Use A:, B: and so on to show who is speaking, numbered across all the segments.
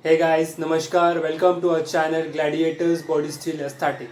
A: Hey guys, नमस्कार, welcome to our channel gladiators body still aesthetic.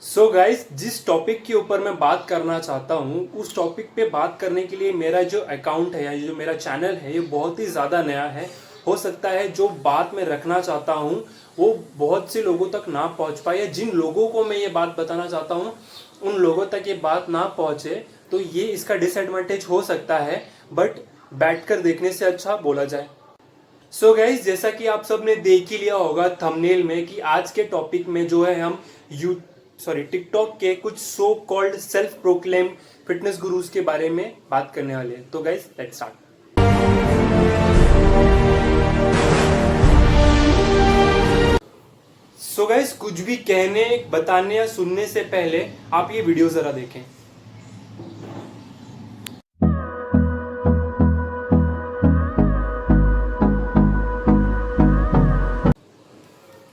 A: So guys, जिस topic के ऊपर मैं बात करना चाहता हूँ उस टॉपिक पे बात करने के लिए मेरा जो अकाउंट है या जो मेरा चैनल है ये बहुत ही ज़्यादा नया है। हो सकता है जो बात मैं रखना चाहता हूँ वो बहुत से लोगों तक ना पहुँच पाए, या जिन लोगों को मैं ये बात बताना चाहता हूँ उन लोगों तक ये बात ना पहुँचे, तो ये इसका डिसएडवांटेज हो सकता है। बट बैठकर देखने से अच्छा बोला जाए। सो गाइज, जैसा कि आप सब ने देख ही लिया होगा थंबनेल में कि आज के टॉपिक में जो है हम टिकटॉक के कुछ so called self proclaim fitness gurus के बारे में बात करने वाले हैं। तो guys, let's start. So guys, कुछ भी कहने, बताने या सुनने से पहले आप ये वीडियो जरा देखें।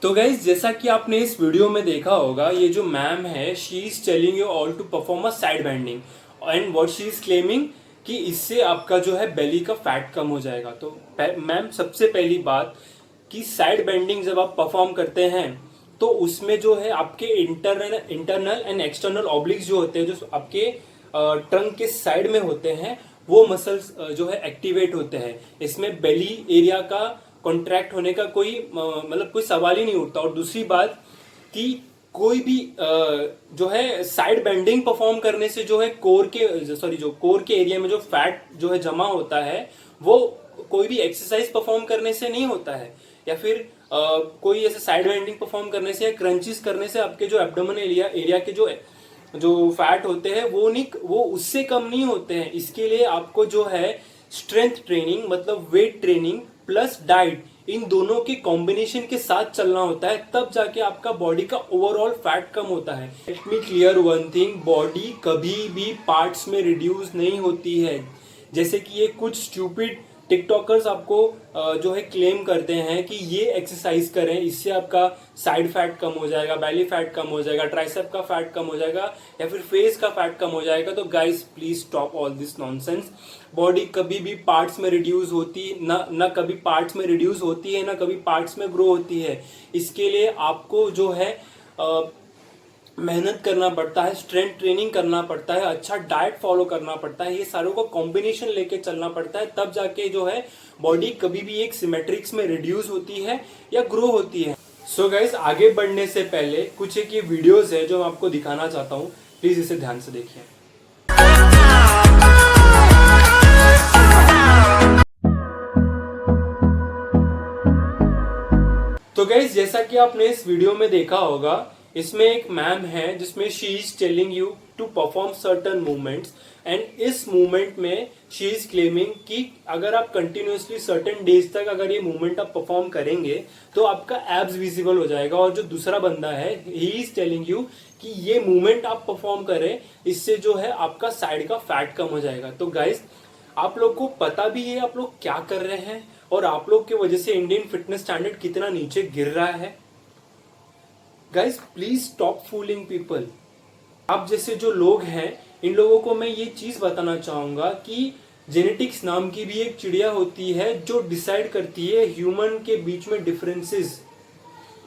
A: तो गाइज, जैसा कि आपने इस वीडियो में देखा होगा, ये जो मैम है she is telling you all to perform a side bending and what she is claiming कि इससे आपका जो है बेली का फैट कम हो जाएगा। तो मैम, सबसे पहली बात कि साइड बेंडिंग जब आप परफॉर्म करते हैं तो उसमें जो है आपके इंटरनल एंड एक्सटर्नल ऑब्लिक्स जो होते हैं, जो आपके ट्रंक के साइड में होते हैं, वो मसल्स जो है एक्टिवेट होते हैं। इसमें बेली एरिया का कॉन्ट्रैक्ट होने का कोई मतलब कोई सवाल ही नहीं उठता। और दूसरी बात कि कोई भी जो है साइड बेंडिंग परफॉर्म करने से जो है कोर के एरिया में जो फैट जो है जमा होता है वो कोई भी एक्सरसाइज परफॉर्म करने से नहीं होता है, या फिर कोई ऐसे साइड बेंडिंग परफॉर्म करने से या क्रंचेस करने से आपके जो एब्डोमेन एरिया के जो फैट होते हैं वो उससे कम नहीं होते हैं। इसके लिए आपको जो है स्ट्रेंथ ट्रेनिंग मतलब वेट ट्रेनिंग प्लस डाइट, इन दोनों के कॉम्बिनेशन के साथ चलना होता है, तब जाके आपका बॉडी का ओवरऑल फैट कम होता है। Let me clear one thing, body कभी भी पार्ट्स में रिड्यूस नहीं होती है। जैसे कि ये कुछ स्टूपिड टिकटॉकर्स आपको जो है क्लेम करते हैं कि ये एक्सरसाइज करें, इससे आपका साइड फैट कम हो जाएगा, बेली फैट कम हो जाएगा, ट्राइसेप का फैट कम हो जाएगा, या फिर फेस का फैट कम हो जाएगा। तो guys, please stop all this nonsense. Body कभी भी पार्ट्स में रिड्यूस होती ना कभी पार्ट्स में रिड्यूस होती है, ना कभी पार्ट्स में ग्रो होती है। इसके लिए आपको जो है मेहनत करना पड़ता है, स्ट्रेंथ ट्रेनिंग करना पड़ता है, अच्छा डाइट फॉलो करना पड़ता है, ये सारों को कॉम्बिनेशन लेके चलना पड़ता है, तब जाके जो है बॉडी कभी भी एक सिमेट्रिक्स में रिड्यूस होती है या ग्रो होती है। सो गाइस, आगे बढ़ने से पहले कुछ एक ये वीडियोस है जो मैं आपको दिखाना चाहता हूँ, प्लीज इसे ध्यान से देखिए। तो गाइस, जैसा कि आपने इस वीडियो में देखा होगा, इसमें एक मैम है जिसमें she is telling you to perform certain movements, and इस मूवमेंट में शी इज क्लेमिंग कि अगर आप कंटिन्यूसली सर्टेन डेज तक अगर ये मूवमेंट आप परफॉर्म करेंगे तो आपका एब्स विजिबल हो जाएगा। और जो दूसरा बंदा है ही इज टेलिंग यू कि ये मूवमेंट आप परफॉर्म करें, इससे जो है आपका साइड का फैट कम हो जाएगा। तो गाइस, आप लोग को पता भी है आप लोग क्या कर रहे हैं और आप लोग की वजह से इंडियन फिटनेस स्टैंडर्ड कितना नीचे गिर रहा है। Guys, please stop fooling people. आप जैसे जो लोग हैं, इन लोगों को मैं ये चीज बताना चाहूंगा कि जेनेटिक्स नाम की भी एक चिड़िया होती है जो डिसाइड करती है ह्यूमन के बीच में डिफरेंसेस।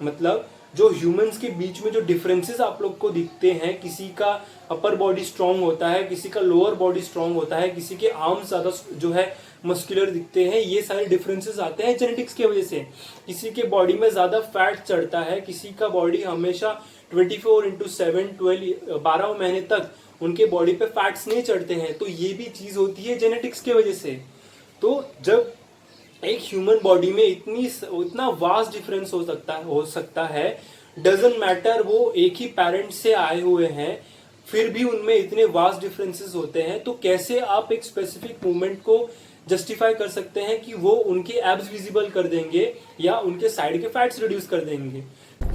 A: मतलब जो ह्यूमंस के बीच में जो डिफरेंसेस आप लोग को दिखते हैं, किसी का अपर बॉडी स्ट्रांग होता है, किसी का लोअर बॉडी स्ट्रांग होता है, किसी के आर्म्स ज्यादा जो है मस्कुलर दिखते हैं, ये सारे डिफरेंसेस आते हैं जेनेटिक्स की वजह से। किसी के बॉडी में ज्यादा फैट चढ़ता है, किसी का बॉडी हमेशा 24/7 12 महीने तक उनके बॉडी पे फैट्स नहीं चढ़ते हैं। तो ये भी चीज होती है जेनेटिक्स की वजह से। तो जब एक ह्यूमन बॉडी में इतना वास्ट डिफरेंस हो सकता है, डजंट मैटर वो एक ही पेरेंट से आए हुए हैं, फिर भी उनमें इतने वास्ट डिफरेंसेस होते हैं। तो कैसे आप एक स्पेसिफिक मूवमेंट को जस्टिफाई कर सकते हैं कि वो उनके एब्स विजिबल कर देंगे या उनके साइड के फैट्स रिड्यूस कर देंगे।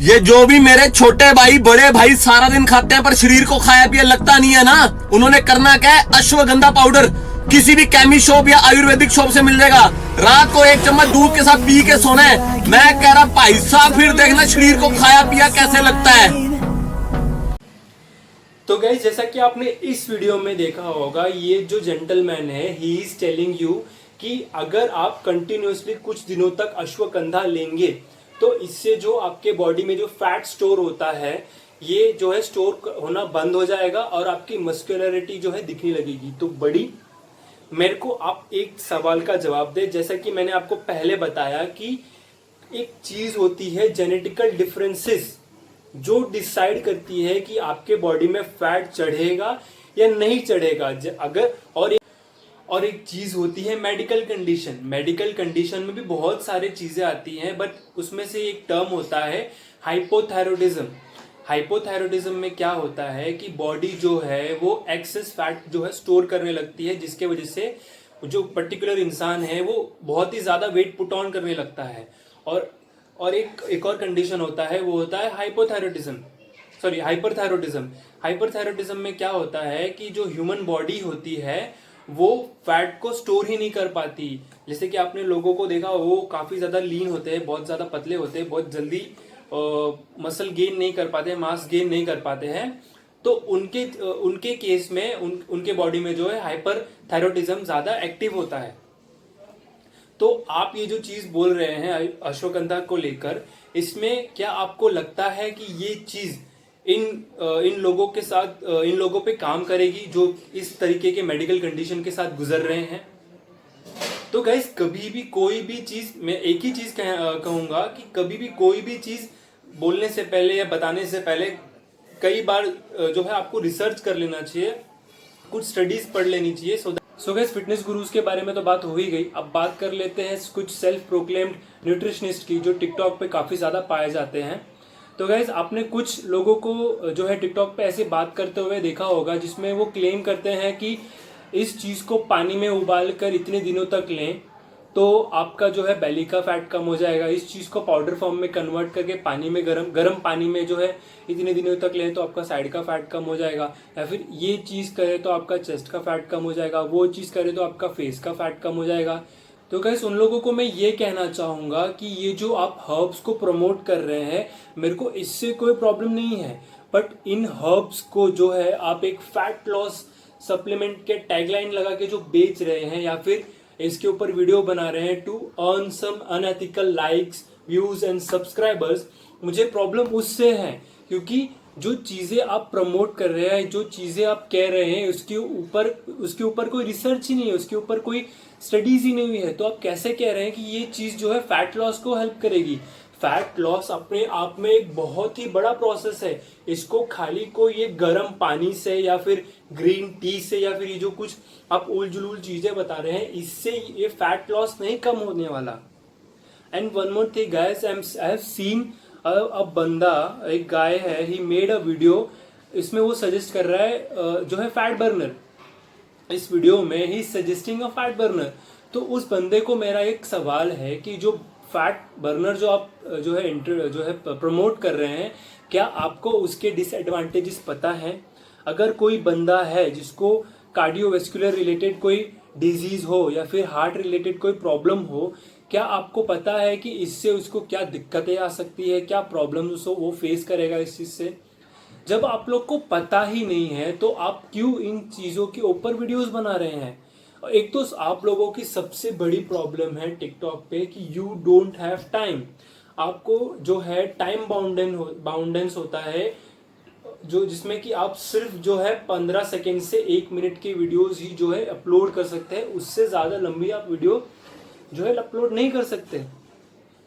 B: ये जो भी मेरे छोटे भाई बड़े भाई सारा दिन खाते हैं पर शरीर को खाया पिया लगता नहीं है ना, उन्होंने करना क्या है, अश्वगंधा पाउडर किसी भी केमी शॉप या आयुर्वेदिक शॉप से मिल जाएगा, रात को 1 चम्मच दूध के साथ पी के सोना है। मैं कह रहा भाई साहब, फिर देखना शरीर को खाया पिया कैसे लगता है।
A: तो गाइस, जैसा कि आपने इस वीडियो में देखा होगा, ये जो जेंटलमैन है ही इज टेलिंग यू कि अगर आप कंटिन्यूअसली कुछ दिनों तक अश्वगंधा लेंगे तो इससे जो आपके बॉडी में जो फैट स्टोर होता है ये जो है स्टोर होना बंद हो जाएगा और आपकी मस्कुलरिटी जो है दिखने लगेगी। तो बड़ी मेरे को आप एक सवाल का जवाब दे, जैसा कि मैंने आपको पहले बताया कि एक चीज होती है जेनेटिकल डिफरेंसेस जो डिसाइड करती है कि आपके बॉडी में फैट चढ़ेगा या नहीं चढ़ेगा। अगर और एक चीज होती है मेडिकल कंडीशन। मेडिकल कंडीशन में भी बहुत सारी चीजें आती हैं, बट उसमें से एक टर्म होता है हाइपोथायरॉयडिज्म। हाइपोथायरॉयडिज्म में क्या होता है कि बॉडी जो है वो एक्सेस फैट जो है स्टोर करने लगती है, जिसके वजह से जो पर्टिकुलर इंसान है वो बहुत ही ज्यादा वेट पुट ऑन करने लगता है। और एक और कंडीशन होता है, वो होता है हाइपरथायरॉयडिज्म। हाइपरथायरॉयडिज्म में क्या होता है कि जो ह्यूमन बॉडी होती है वो फैट को स्टोर ही नहीं कर पाती। जैसे कि आपने लोगों को देखा, वो काफी ज्यादा लीन होते हैं, बहुत ज्यादा पतले होते हैं, बहुत जल्दी मसल गेन नहीं कर पाते, मास गेन नहीं कर पाते हैं। तो उनके केस में उनके बॉडी में जो है हाइपरथायरॉयडिज्म ज्यादा एक्टिव होता है। तो आप ये जो चीज बोल रहे हैं अश्वगंधा को लेकर, इसमें क्या आपको लगता है कि ये चीज इन लोगों के साथ, इन लोगों पे काम करेगी जो इस तरीके के मेडिकल कंडीशन के साथ गुजर रहे हैं? तो गाइस, कभी भी कोई भी चीज, मैं एक ही चीज कहूंगा कि कभी भी कोई भी चीज बोलने से पहले या बताने से पहले कई बार जो है आपको रिसर्च कर लेना चाहिए, कुछ स्टडीज पढ़ लेनी चाहिए। सो गाइस, फिटनेस गुरुज के बारे में तो बात हो ही गई। अब बात कर लेते हैं कुछ सेल्फ प्रोक्लेम्ड न्यूट्रिशनिस्ट की, जो टिकटॉक पे काफी ज्यादा पाए जाते हैं। तो गाइस, आपने कुछ लोगों को जो है टिकटॉक पे ऐसे बात करते हुए देखा होगा, जिसमें वो क्लेम करते हैं कि इस चीज को पानी में उबाल कर इतने दिनों तक लें तो आपका जो है बेली का फैट कम हो जाएगा। इस चीज को पाउडर फॉर्म में कन्वर्ट करके पानी में गर्म पानी में जो है इतने दिनों तक लें तो आपका साइड का फैट कम हो जाएगा। या फिर ये चीज करें तो आपका चेस्ट का फैट कम हो जाएगा, वो चीज करें तो आपका फेस का फैट कम हो जाएगा। तो गाइस, उन लोगों को मैं ये कहना चाहूंगा कि ये जो आप हर्ब्स को प्रमोट कर रहे हैं, मेरे को इससे कोई प्रॉब्लम नहीं है, बट इन हर्ब्स को जो है आप एक फैट लॉस सप्लीमेंट के टैगलाइन लगा के जो बेच रहे हैं या फिर इसके ऊपर वीडियो बना रहे हैं to earn some unethical likes, views and subscribers, मुझे प्रॉब्लम उससे है। क्योंकि जो चीजें आप प्रमोट कर रहे हैं, जो चीजें आप कह रहे हैं, उसके ऊपर कोई रिसर्च ही नहीं है, उसके ऊपर कोई स्टडीज ही नहीं हुई है। तो आप कैसे कह रहे हैं कि ये चीज जो है फैट लॉस को हेल्प करेगी? फैट लॉस अपने आप में एक बहुत ही बड़ा प्रोसेस है। इसको खाली कोई ये गर्म पानी से या फिर ग्रीन टी से या फिर ये जो कुछ आप उल जुलूल चीजें बता रहे हैं, इससे ये फैट लॉस नहीं कम होने वाला। And one more thing guys, I have seen a बंदा, एक गाय है, ही मेड अ वीडियो, इसमें वो सजेस्ट कर रहा है जो है फैट बर्नर। इस वीडियो में ही सजेस्टिंग अ फैट बर्नर। तो उस बंदे को मेरा एक सवाल है कि जो फैट बर्नर जो आप जो है प्रमोट कर रहे हैं, क्या आपको उसके डिसएडवांटेजेस पता है? अगर कोई बंदा है जिसको कार्डियोवैस्कुलर रिलेटेड कोई डिजीज हो या फिर हार्ट रिलेटेड कोई प्रॉब्लम हो, क्या आपको पता है कि इससे उसको क्या दिक्कतें आ सकती है, क्या प्रॉब्लम्स वो फेस करेगा इस चीज से? जब आप लोग को पता ही नहीं है तो आप क्यों इन चीजों के ऊपर वीडियोस बना रहे हैं? एक तो आप लोगों की सबसे बड़ी प्रॉब्लम है टिकटॉक पे कि यू डोंट हैव टाइम। आपको जो है टाइम बाउंडेंस होता है, जो जिसमें कि आप सिर्फ जो है 15 सेकेंड से 1 मिनट के वीडियोस ही जो है अपलोड कर सकते हैं। उससे ज्यादा लंबी आप वीडियो जो है अपलोड नहीं कर सकते।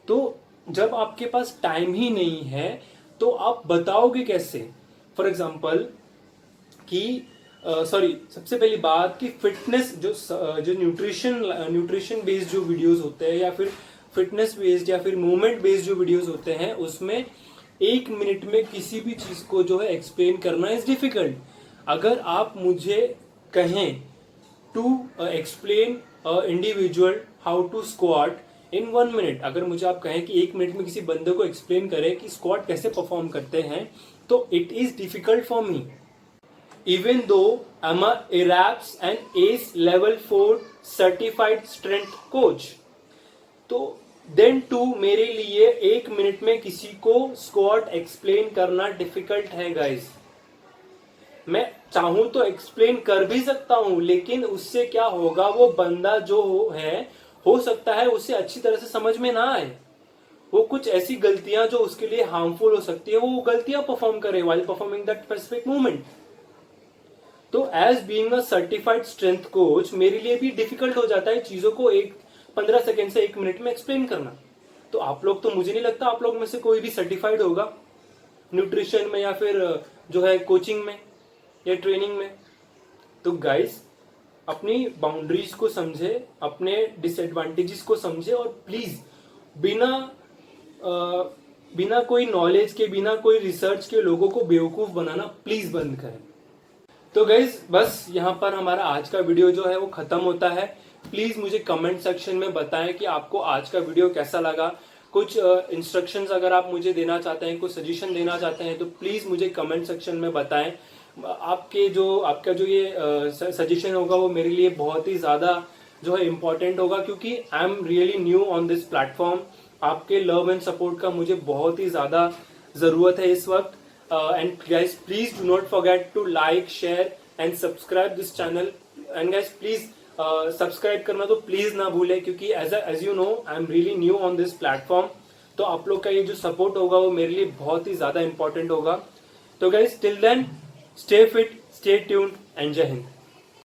A: तो जब आपके पास टाइम ही नहीं है तो आप बताओगे कैसे? फॉर एग्जाम्पल कि सबसे पहली बात कि फिटनेस जो न्यूट्रिशन बेस्ड जो वीडियोस होते हैं या फिर फिटनेस बेस्ड या फिर मूवमेंट बेस्ड जो वीडियोस होते हैं, उसमें 1 मिनट में किसी भी चीज को जो है एक्सप्लेन करना इज डिफिकल्ट। अगर आप मुझे कहें to explain individual how to squat in 1 minute, अगर मुझे आप कहें कि 1 मिनट में किसी बंदे को एक्सप्लेन करें कि स्क्वाट कैसे परफॉर्म करते हैं, तो it is difficult for me, even though I'm a ARAPS and ACE level 4 certified strength coach। तो then too मेरे लिए 1 मिनट में किसी को स्क्वाट एक्सप्लेन करना डिफिकल्ट है गाइस। मैं चाहूं तो एक्सप्लेन कर भी सकता हूं, लेकिन उससे क्या होगा, वो बंदा जो है हो सकता है उसे अच्छी तरह से समझ में ना आए, वो कुछ ऐसी गलतियां जो उसके लिए हार्मफुल हो सकती है वो गलतियां परफॉर्म करे while performing that specific movement. तो as being a certified strength coach मेरे लिए भी डिफिकल्ट हो जाता है चीजों को 15 सेकेंड से 1 मिनट में एक्सप्लेन करना। तो आप लोग, तो मुझे नहीं लगता आप लोग में से कोई भी सर्टिफाइड होगा न्यूट्रिशन में या फिर जो है कोचिंग में या ट्रेनिंग में। तो गाइस अपनी बाउंड्रीज को समझे, अपने डिसएडवांटेजेस को समझे, और प्लीज बिना कोई नॉलेज के, बिना कोई रिसर्च के लोगों को बेवकूफ बनाना प्लीज बंद करें। तो गाइज बस यहाँ पर हमारा आज का वीडियो जो है वो खत्म होता है। प्लीज मुझे कमेंट सेक्शन में बताएं कि आपको आज का वीडियो कैसा लगा। कुछ इंस्ट्रक्शंस अगर आप मुझे देना चाहते हैं, कुछ सजेशन देना चाहते हैं, तो प्लीज मुझे कमेंट सेक्शन में बताएं। आपका जो ये सजेशन होगा वो मेरे लिए बहुत ही ज्यादा जो है इम्पोर्टेंट होगा, क्योंकि आई am really new on this platform. आपके लव एंड सपोर्ट का मुझे बहुत ही ज्यादा जरूरत है इस वक्त। And guys, please do not forget to like, share and subscribe this channel. And guys, please subscribe करना तो प्लीज ना भूलें, क्योंकि as you know I am really new on this platform. तो आप लोग का ये जो सपोर्ट होगा वो मेरे लिए बहुत ही ज्यादा इंपॉर्टेंट होगा। तो guys till then stay fit, stay tuned and जय हिंद।